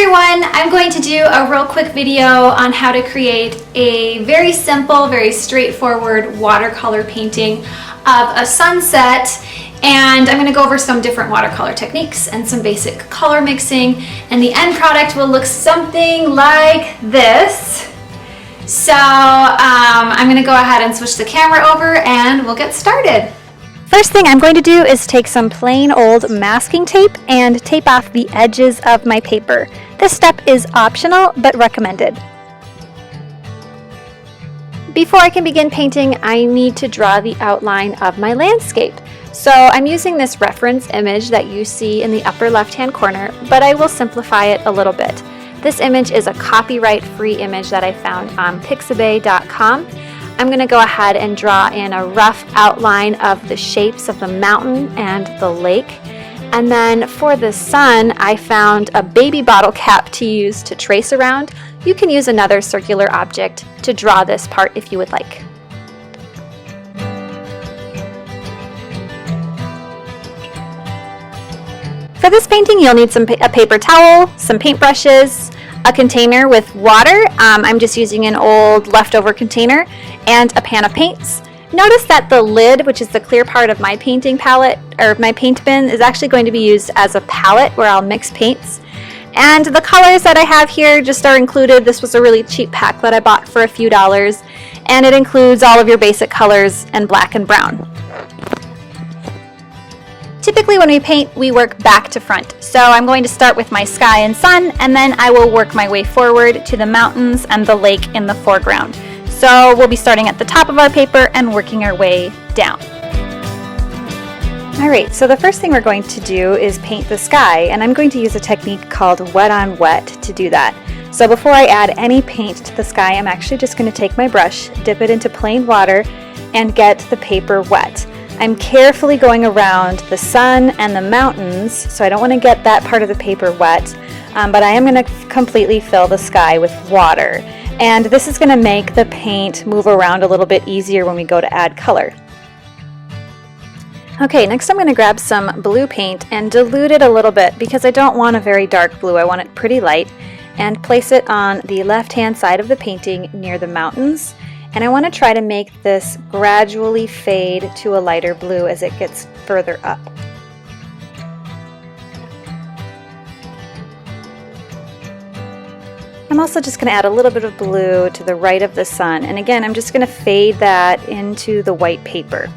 everyone, I'm going to do a real quick video on how to create a very simple, very straightforward watercolor painting of a sunset, and I'm going to go over some different watercolor techniques and some basic color mixing, and the end product will look something like this. So I'm going to go ahead and switch the camera over and we'll get started. First thing I'm going to do is take some plain old masking tape and tape off the edges of my paper. This step is optional but recommended. Before I can begin painting, I need to draw the outline of my landscape. So I'm using this reference image that you see in the upper left-hand corner, but I will simplify it a little bit. This image is a copyright-free image that I found on pixabay.com. I'm going to go ahead and draw in a rough outline of the shapes of the mountain and the lake. And then for the sun, I found a baby bottle cap to use to trace around. You can use another circular object to draw this part if you would like. For this painting, you'll need a paper towel, some paintbrushes, a container with water. I'm just using an old leftover container, and a pan of paints. Notice that the lid, which is the clear part of my painting palette, or my paint bin, is actually going to be used as a palette where I'll mix paints. And the colors that I have here just are included. This was a really cheap pack that I bought for a few dollars, and it includes all of your basic colors and black and brown. Typically when we paint, we work back to front. So I'm going to start with my sky and sun, and then I will work my way forward to the mountains and the lake in the foreground. So we'll be starting at the top of our paper and working our way down. Alright, so the first thing we're going to do is paint the sky, and I'm going to use a technique called wet on wet to do that. So before I add any paint to the sky, I'm actually just going to take my brush, dip it into plain water, and get the paper wet. I'm carefully going around the sun and the mountains, so I don't want to get that part of the paper wet, but I am going to completely fill the sky with water. And this is going to make the paint move around a little bit easier when we go to add color. Okay, next I'm going to grab some blue paint and dilute it a little bit because I don't want a very dark blue. I want it pretty light, and place it on the left-hand side of the painting near the mountains. And I want to try to make this gradually fade to a lighter blue as it gets further up. I'm also just going to add a little bit of blue to the right of the sun, and again I'm just going to fade that into the white paper.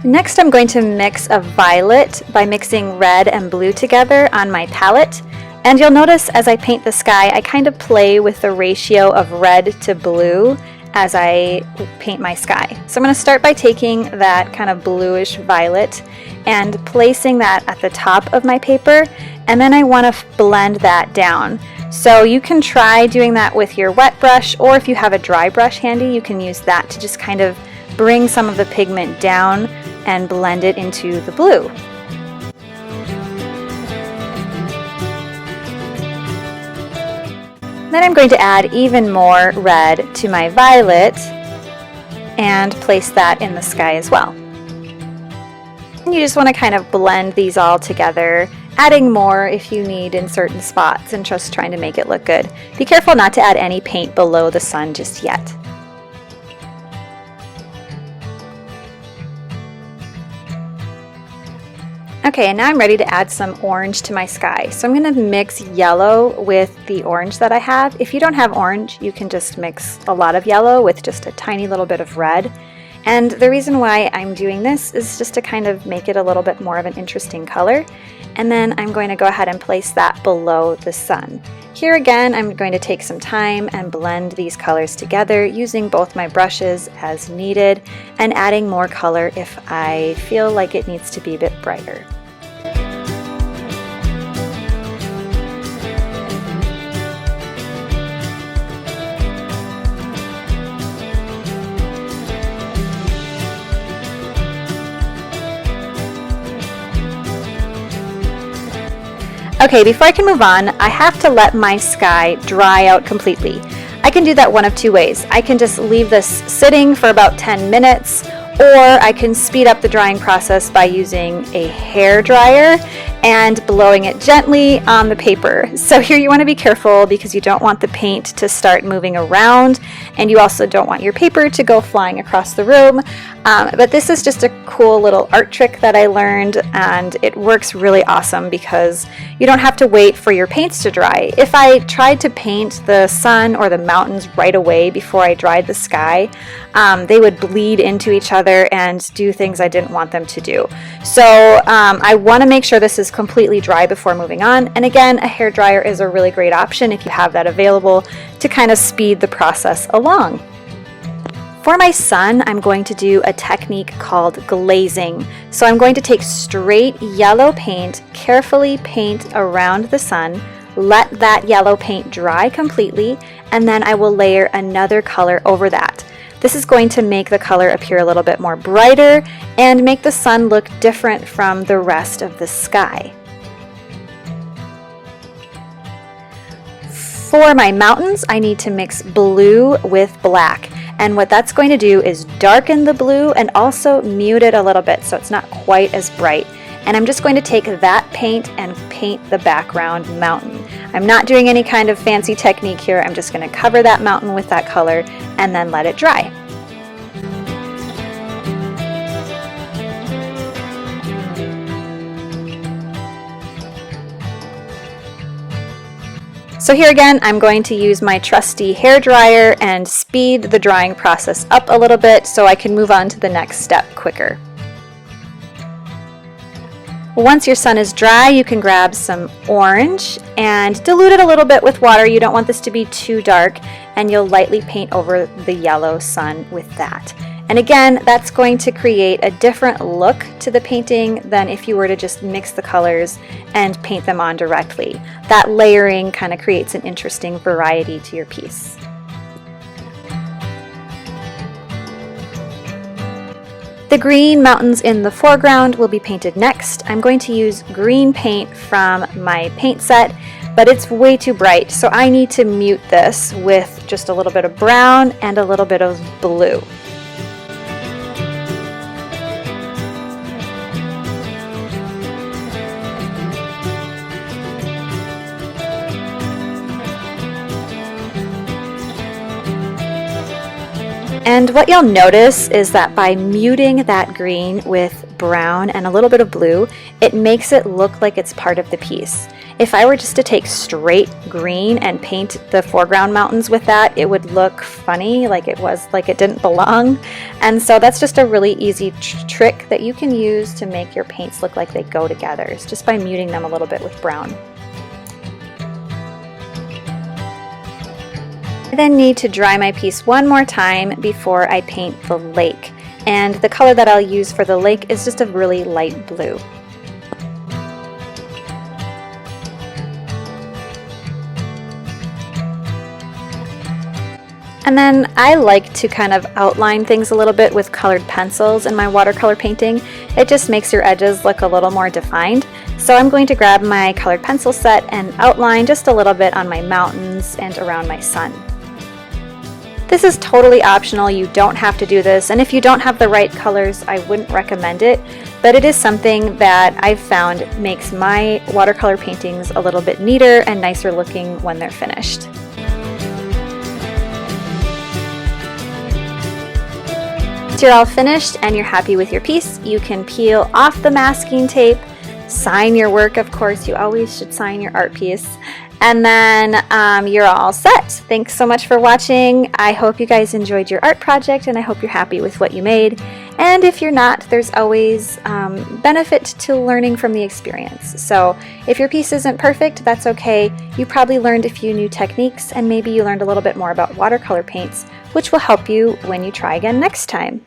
Next I'm going to mix a violet by mixing red and blue together on my palette. And you'll notice as I paint the sky, I kind of play with the ratio of red to blue as I paint my sky. So I'm going to start by taking that kind of bluish violet and placing that at the top of my paper, and then I want to blend that down. So you can try doing that with your wet brush, or if you have a dry brush handy, you can use that to just kind of bring some of the pigment down and blend it into the blue. Then I'm going to add even more red to my violet and place that in the sky as well. And you just want to kind of blend these all together, adding more if you need in certain spots and just trying to make it look good. Be careful not to add any paint below the sun just yet. Okay, and now I'm ready to add some orange to my sky. So I'm going to mix yellow with the orange that I have. If you don't have orange, you can just mix a lot of yellow with just a tiny little bit of red. And the reason why I'm doing this is just to kind of make it a little bit more of an interesting color. And then I'm going to go ahead and place that below the sun. Here again, I'm going to take some time and blend these colors together using both my brushes as needed and adding more color if I feel like it needs to be a bit brighter. Okay, before I can move on, I have to let my sky dry out completely. I can do that one of two ways. I can just leave this sitting for about 10 minutes, or I can speed up the drying process by using a hair dryer. and blowing it gently on the paper. So here you want to be careful because you don't want the paint to start moving around, and you also don't want your paper to go flying across the room. But this is just a cool little art trick that I learned, and it works really awesome because you don't have to wait for your paints to dry. If I tried to paint the sun or the mountains right away before I dried the sky, they would bleed into each other and do things I didn't want them to do. So I want to make sure this is completely dry before moving on. And again, a hairdryer is a really great option if you have that available to kind of speed the process along. For my sun, I'm going to do a technique called glazing. So I'm going to take straight yellow paint, carefully paint around the sun, let that yellow paint dry completely, and then I will layer another color over that. This is going to make the color appear a little bit more brighter and make the sun look different from the rest of the sky. For my mountains, I need to mix blue with black. And what that's going to do is darken the blue and also mute it a little bit so it's not quite as bright. And I'm just going to take that paint and paint the background mountain. I'm not doing any kind of fancy technique here. I'm just going to cover that mountain with that color and then let it dry. So here again, I'm going to use my trusty hairdryer and speed the drying process up a little bit so I can move on to the next step quicker. Once your sun is dry, you can grab some orange and dilute it a little bit with water. You don't want this to be too dark, and you'll lightly paint over the yellow sun with that. And again, that's going to create a different look to the painting than if you were to just mix the colors and paint them on directly. That layering kind of creates an interesting variety to your piece. The green mountains in the foreground will be painted next. I'm going to use green paint from my paint set, but it's way too bright, so I need to mute this with just a little bit of brown and a little bit of blue. And what you'll notice is that by muting that green with brown and a little bit of blue, it makes it look like it's part of the piece. If I were just to take straight green and paint the foreground mountains with that, it would look funny, like it didn't belong. And so that's just a really easy trick that you can use to make your paints look like they go together. It's just by muting them a little bit with brown. I then need to dry my piece one more time before I paint the lake. And the color that I'll use for the lake is just a really light blue. And then I like to kind of outline things a little bit with colored pencils in my watercolor painting. It just makes your edges look a little more defined. So I'm going to grab my colored pencil set and outline just a little bit on my mountains and around my sun. This is totally optional, you don't have to do this, and if you don't have the right colors, I wouldn't recommend it, but it is something that I've found makes my watercolor paintings a little bit neater and nicer looking when they're finished. Once you're all finished and you're happy with your piece, you can peel off the masking tape, sign your work, of course, you always should sign your art piece, and then you're all set. Thanks so much for watching. I hope you guys enjoyed your art project and I hope you're happy with what you made. And if you're not, there's always benefit to learning from the experience. So if your piece isn't perfect, that's okay. You probably learned a few new techniques and maybe you learned a little bit more about watercolor paints, which will help you when you try again next time.